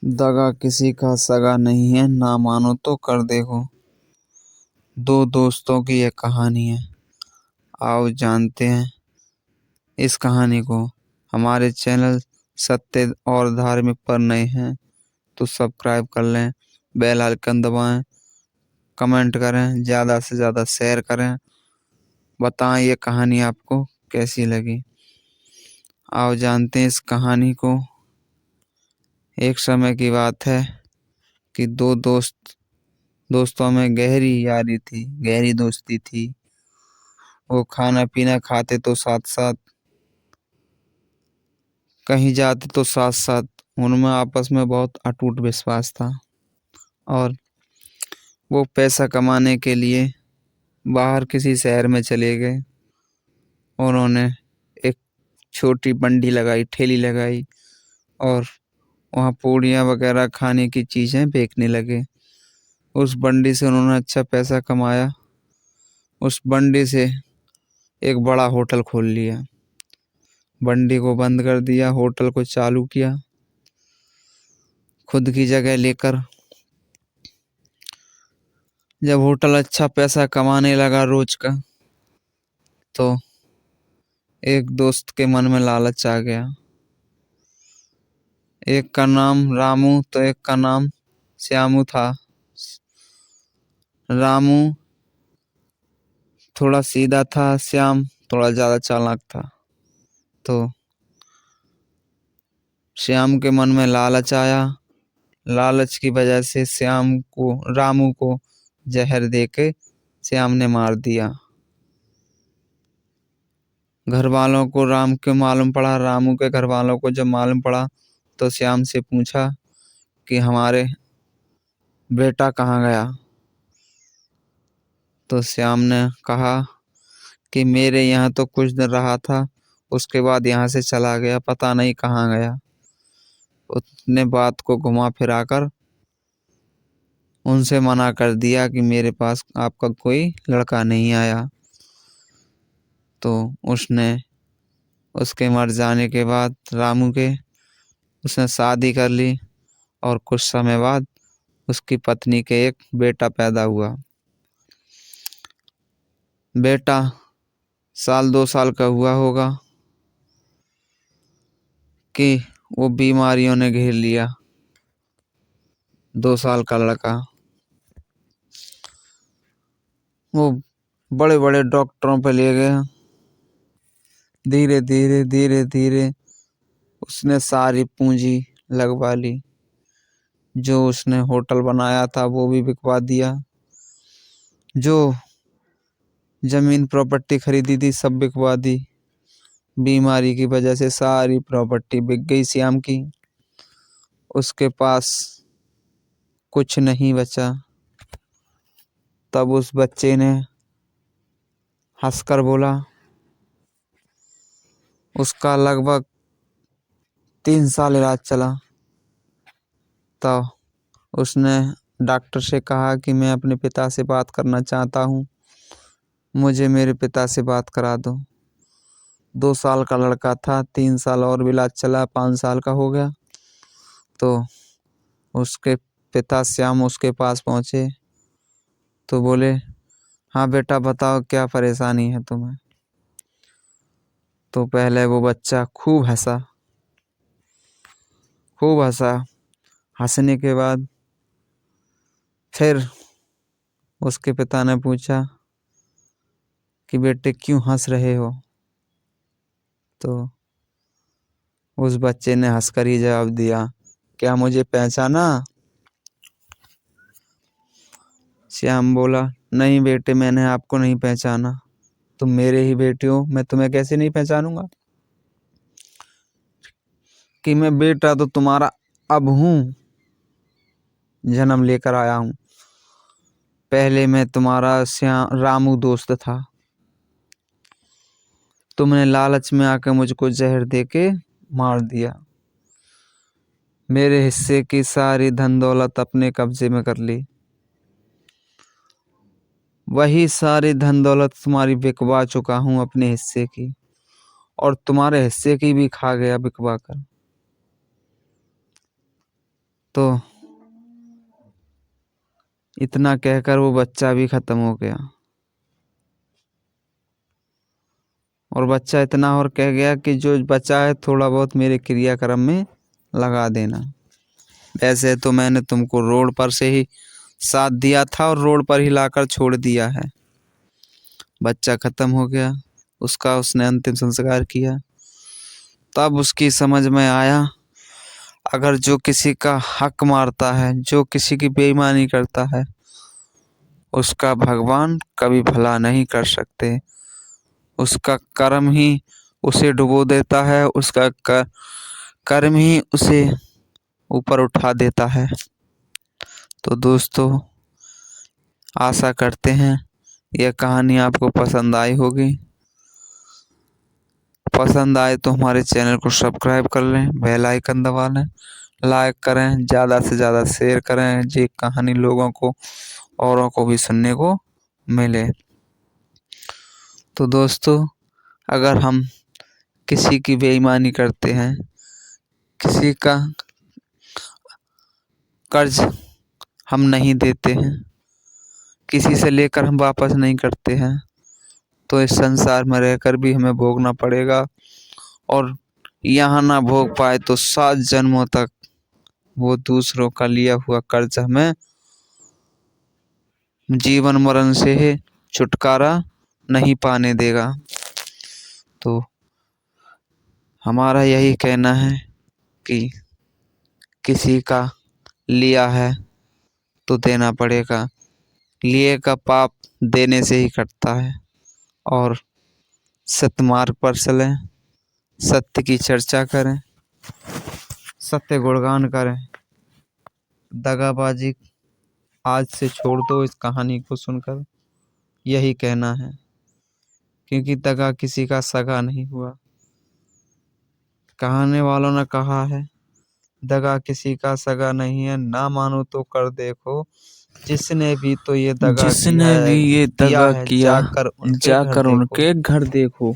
दगा किसी का सगा नहीं है, ना मानो तो कर देखो। दो दोस्तों की ये कहानी है। आओ जानते हैं इस कहानी को। हमारे चैनल सत्य और धार्मिक पर नए हैं तो सब्सक्राइब कर लें, बेल आइकन दबाएं, कमेंट करें, ज़्यादा से ज़्यादा शेयर करें, बताएं ये कहानी आपको कैसी लगी। आओ जानते हैं इस कहानी को। एक समय की बात है कि दो दोस्तों में गहरी यारी थी, गहरी दोस्ती थी। वो खाना पीना खाते तो साथ साथ, कहीं जाते तो साथ साथ। उनमें आपस में बहुत अटूट विश्वास था और वो पैसा कमाने के लिए बाहर किसी शहर में चले गए। उन्होंने एक छोटी बंडी लगाई, ठेली लगाई और वहाँ पूड़ियाँ वगैरह खाने की चीज़ें बेचने लगे। उस बंडी से उन्होंने अच्छा पैसा कमाया। उस बंडी से एक बड़ा होटल खोल लिया। बंडी को बंद कर दिया, होटल को चालू किया खुद की जगह लेकर। जब होटल अच्छा पैसा कमाने लगा रोज का, तो एक दोस्त के मन में लालच आ गया। एक का नाम रामू तो एक का नाम श्यामू था। रामू थोड़ा सीधा था, श्याम थोड़ा ज़्यादा चालाक था। तो श्याम के मन में लालच आया। लालच की वजह से रामू को जहर देके श्याम ने मार दिया। घर वालों को राम के मालूम पड़ा। रामू के घर वालों को जब मालूम पड़ा तो श्याम से पूछा कि हमारे बेटा कहाँ गया। तो श्याम ने कहा कि मेरे यहाँ तो कुछ दिन रहा था, उसके बाद यहाँ से चला गया, पता नहीं कहाँ गया। उसने बात को घुमा फिरा कर उनसे मना कर दिया कि मेरे पास आपका कोई लड़का नहीं आया। तो उसने उसके मर जाने के बाद रामू के उसने शादी कर ली और कुछ समय बाद उसकी पत्नी के एक बेटा पैदा हुआ। बेटा 1-2 साल का हुआ होगा कि वो बीमारियों ने घेर लिया। 2 साल का लड़का, वो बड़े बड़े डॉक्टरों पे ले गया। धीरे धीरे धीरे धीरे उसने सारी पूंजी लगवा ली। जो उसने होटल बनाया था वो भी बिकवा दिया। जो जमीन प्रॉपर्टी खरीदी थी सब बिकवा दी। बीमारी की वजह से सारी प्रॉपर्टी बिक गई श्याम की। उसके पास कुछ नहीं बचा। तब उस बच्चे ने हंसकर बोला, उसका लगभग 3 साल इलाज चला। तब उसने डॉक्टर से कहा कि मैं अपने पिता से बात करना चाहता हूँ, मुझे मेरे पिता से बात करा दो। 2 साल का लड़का था, 3 साल और भी इलाज चला, 5 साल का हो गया। तो उसके पिता श्याम उसके पास पहुँचे तो बोले, हाँ बेटा बताओ क्या परेशानी है तुम्हें। तो पहले वो बच्चा खूब हंसा। हंसने के बाद फिर उसके पिता ने पूछा कि बेटे क्यों हंस रहे हो। तो उस बच्चे ने हंसकर ही जवाब दिया, क्या मुझे पहचाना। श्याम बोला, नहीं बेटे मैंने आपको नहीं पहचाना, तुम मेरे ही बेटे हो, मैं तुम्हें कैसे नहीं पहचानूंगा कि मैं बेटा तो तुम्हारा अब हूँ, जन्म लेकर आया हूँ। पहले मैं तुम्हारा रामू दोस्त था। तुमने लालच में आकर मुझको जहर देके मार दिया। मेरे हिस्से की सारी धन दौलत अपने कब्जे में कर ली। वही सारी धन दौलत तुम्हारी बिकवा चुका हूँ अपने हिस्से की, और तुम्हारे हिस्से की भी खा गया बिकवा कर। तो इतना कहकर वो बच्चा भी खत्म हो गया। और बच्चा इतना और कह गया कि जो बचा है थोड़ा बहुत मेरे क्रियाक्रम में लगा देना। वैसे तो मैंने तुमको रोड पर से ही साथ दिया था और रोड पर ही लाकर छोड़ दिया है। बच्चा खत्म हो गया, उसका उसने अंतिम संस्कार किया। तब उसकी समझ में आया, अगर जो किसी का हक मारता है, जो किसी की बेईमानी करता है, उसका भगवान कभी भला नहीं कर सकते। उसका कर्म ही उसे डुबो देता है, उसका कर्म ही उसे ऊपर उठा देता है। तो दोस्तों, आशा करते हैं यह कहानी आपको पसंद आई होगी। पसंद आए तो हमारे चैनल को सब्सक्राइब कर लें, बेल आइकन दबा लें, लाइक करें, ज़्यादा से ज़्यादा शेयर करें, ये कहानी लोगों को औरों को भी सुनने को मिले। तो दोस्तों, अगर हम किसी की बेईमानी करते हैं, किसी का कर्ज हम नहीं देते हैं, किसी से लेकर हम वापस नहीं करते हैं, तो इस संसार में रहकर भी हमें भोगना पड़ेगा। और यहाँ ना भोग पाए तो 7 जन्मों तक वो दूसरों का लिया हुआ कर्ज हमें जीवन मरण से छुटकारा नहीं पाने देगा। तो हमारा यही कहना है कि किसी का लिया है तो देना पड़ेगा। लिए का पाप देने से ही कटता है। और सत्मार्ग पर चलें, सत्य की चर्चा करें, सत्य गुणगान करें। दगाबाजी आज से छोड़ दो इस कहानी को सुनकर, यही कहना है। क्योंकि दगा किसी का सगा नहीं हुआ। कहने वालों ने कहा है, दगा किसी का सगा नहीं है, ना मानो तो कर देखो। जिसने भी तो ये दगा जिसने भी ये दगा किया जाकर उनके घर देखो।